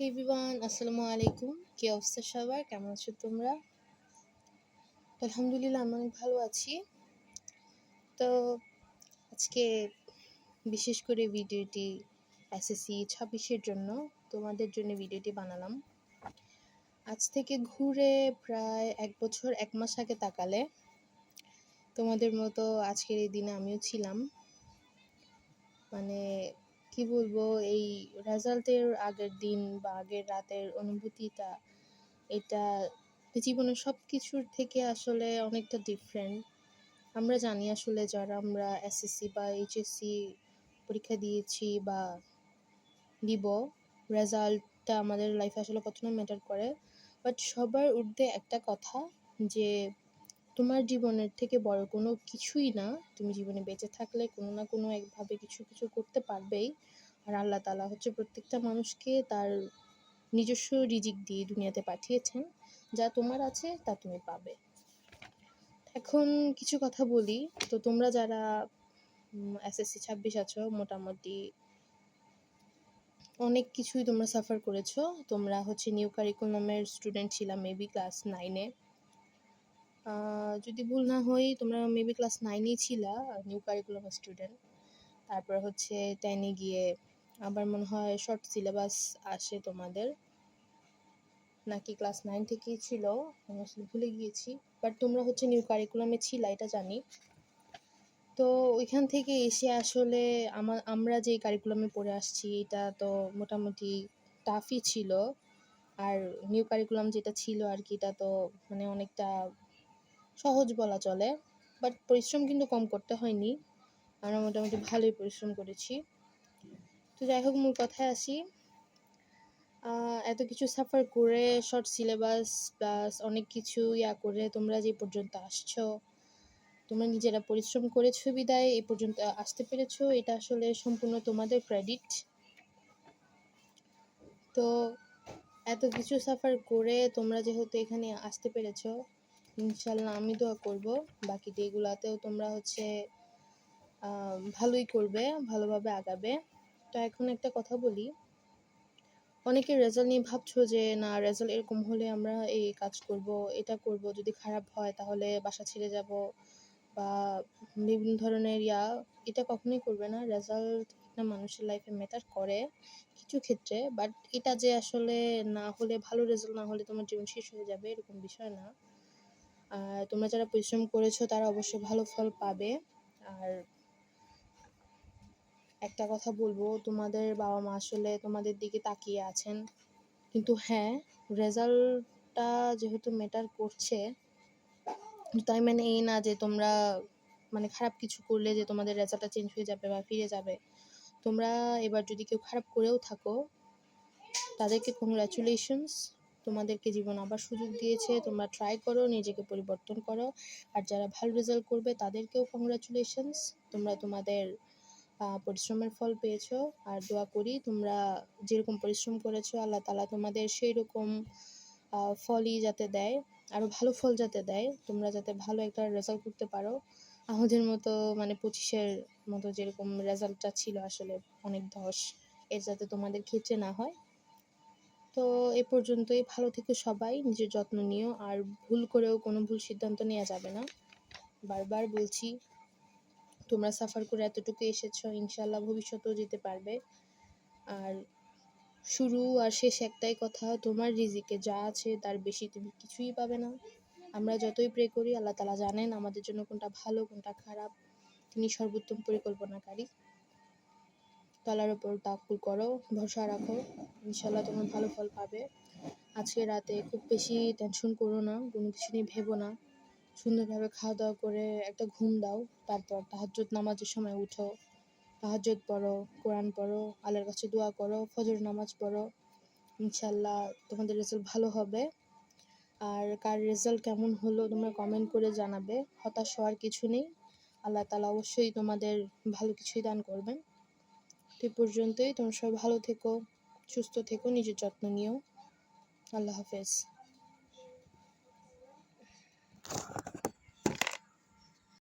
Everyone, আসসালামু আলাইকুম। কি অবস্থা সবার? কেমন আছো তোমরা? আলহামদুলিল্লাহ, আমি অনেক ভালো আছি। তো আজকে বিশেষ করে ভিডিওটি এসএসসি 26-এর জন্য তোমাদের জন্য ভিডিওটি বানালাম। আজ থেকে ঘুরে প্রায় 1 বছর 1 মাস আগে তাকালে তোমাদের মতো আজকের এই দিনে আমিও ছিলাম। মানে কি বলবো, এই রেজাল্টের আগের দিন বা আগের রাতের অনুভূতিটা, এটা জীবনের সব কিছুর থেকে আসলে অনেকটা ডিফারেন্ট। আমরা জানি আসলে যারা আমরা এসএসসি বা এইচএসসি পরীক্ষা দিয়েছি বা দিব, রেজাল্টটা আমাদের লাইফে আসলে কতটা ম্যাটার করে। বাট সবার ঊর্ধ্বে একটা কথা, যে তোমার জীবনের থেকে বড় কোনো কিছুই না। তুমি জীবনে বেঁচে থাকলে কোনো না কোনো একভাবে কিছু কিছু করতে পারবেই। আর আল্লাহ তাআলা হচ্ছে প্রত্যেকটা মানুষকে তার নিজস্ব রিজিক দিয়ে দুনিয়াতে পাঠিয়েছেন। যা তোমার আছে তা তুমি পাবে। এখন কিছু কথা বলি। তো তোমরা যারা এসএসসি 26 আছো, মোটামুটি অনেক কিছুই তোমরা সাফার করেছো। তোমরা হচ্ছে নিউ কারিকুলামের স্টুডেন্ট ছিলাম, মেবি ক্লাস 9-এ। যদি ভুল না হই, তোমরা মেবি ক্লাস 9-এই ছিলা নিউ কারিকুলাম স্টুডেন্ট। তারপর হচ্ছে 10-এ গিয়ে আবার মনে হয় শর্ট সিলেবাস আসে তোমাদের, নাকি ক্লাস 9 থেকেই ছিল, আমি আসলে ভুলে গিয়েছি। বাট তোমরা হচ্ছে নিউ কারিকুলামে ছিলা, এটা জানি। তো ওইখান থেকে এসে আসলে আমরা যে কারিকুলামে পড়ে আসছি, এটা তো মোটামুটি টাফই ছিল। আর নিউ কারিকুলাম যেটা ছিল আর কি, এটা তো মানে অনেকটা সহজ বলা চলে। বাট পরিশ্রম কিন্তু কম করতে হয়নি, আমরা মোটামুটি ভালোই পরিশ্রম করেছি। তো যাই হোক, মূল কথায় আসি। এত কিছু সাফার করে, শর্ট সিলেবাস প্লাস অনেক কিছু করে তোমরা যে পর্যন্ত আসছো, তোমরা নিজেরা পরিশ্রম করেছো বিদায় এই পর্যন্ত আসতে পেরেছো, এটা আসলে সম্পূর্ণ তোমাদের ক্রেডিট। তো এত কিছু সাফার করে তোমরা যেহেতু এখানে আসতে পেরেছো, ইনশাল্লাহ আমি দোয়া করব বাকি ডেগুলাতেও তোমরা হচ্ছে ভালোই করবে, ভালোভাবে আগাবে। তো এখন একটা কথা বলি, অনেকে রেজাল্ট নিয়ে ভাবছো যে না, রেজাল্ট এরকম হলে আমরা এই কাজ করব, এটা করব, যদি খারাপ হয় তাহলে বাসা ছেড়ে যাব বা বিভিন্ন ধরনের এটা কখনোই করবে না। রেজাল্ট একটা মানুষের লাইফে ম্যাটার করে কিছু ক্ষেত্রে, বাট এটা যে আসলে না হলে, ভালো রেজাল্ট না হলে তোমার জীবন শেষ হয়ে যাবে, এরকম বিষয় না। আর তোমরা যারা পরিশ্রম করেছো তারা অবশ্যই ভালো ফল পাবে। আর একটা কথা বলবো, তোমাদের বাবা মা আসলে তোমাদের দিকে তাকিয়ে আছেন। কিন্তু হ্যাঁ, রেজাল্টটা যেহেতু ম্যাটার করছে, তাই মানে এই না যে তোমরা মানে খারাপ কিছু করলে যে তোমাদের রেজাল্টটা চেঞ্জ হয়ে যাবে বা ফিরে যাবে। তোমরা এবার যদি কেউ খারাপ করেও থাকো, তাদেরকে কংগ্রাচুলেশনস। তোমাদেরকে জীবন আবার সুযোগ দিয়েছে, তোমরা ট্রাই করো, নিজেকে পরিবর্তন করো। আর যারা ভালো রেজাল্ট করবে তাদেরকেও কংগ্রাচুলেশনস, তোমরা তোমাদের পরিশ্রমের ফল পেয়েছো। আর দোয়া করি তোমরা যেরকম পরিশ্রম করেছো, আল্লাহ তাআলা তোমাদের সেই রকম ফলই যাতে দেয়, আরও ভালো ফল যাতে দেয়, তোমরা যাতে ভালো একটা রেজাল্ট করতে পারো। আমাদের মতো মানে 25-এর মতো যেরকম রেজাল্টটা ছিল আসলে অনেক ধস, এর যাতে তোমাদের ক্ষেত্রে না হয়। তো এ পর্যন্তই, ভালো থেকো সবাই, নিজের যত্ন নিও। আর ভুল করেও কোনো ভুল সিদ্ধান্ত নেওয়া যাবে না, বারবার বলছি। তোমরা সাফার করে এতটুকু এসেছো, ইনশাল্লাহ ভবিষ্যতেও যেতে পারবে। আর শুরু আর শেষ একটাই কথা, তোমার রিজিকে যা আছে তার বেশি তুমি কিছুই পাবে না। আমরা যতই প্রে করি, আল্লাহ তাআলা জানেন আমাদের জন্য কোনটা ভালো কোনটা খারাপ, তিনি সর্বোত্তম পরিকল্পনাকারী। তো আল্লাহর উপর তাওয়াক্কুল করো, ভরসা রাখো, ইনশাল্লাহ তোমরা ভালো ফল পাবে। আজকে রাতে খুব বেশি টেনশন করো না, কোনো কিছু নিয়ে ভেবো না। সুন্দরভাবে খাওয়া দাওয়া করে একটা ঘুম দাও, তারপর তাহাজ্জুদ নামাজের সময় উঠো, তাহাজ্জুদ পড়ো, কোরআন পড়ো, আল্লাহর কাছে দোয়া করো, ফজর নামাজ পড়ো। ইনশাল্লাহ তোমাদের রেজাল্ট ভালো হবে। আর কার রেজাল্ট কেমন হলো তোমরা কমেন্ট করে জানাবে, হতাশ হওয়ার কিছু নেই। আল্লাহ তাআলা অবশ্যই তোমাদের ভালো কিছুই দান করবেন। এই পর্যন্তই, তোমরা সবাই ভালো থেকো, সুস্থ থেকো, নিজের যত্ন নিও। আল্লাহ হাফেজ।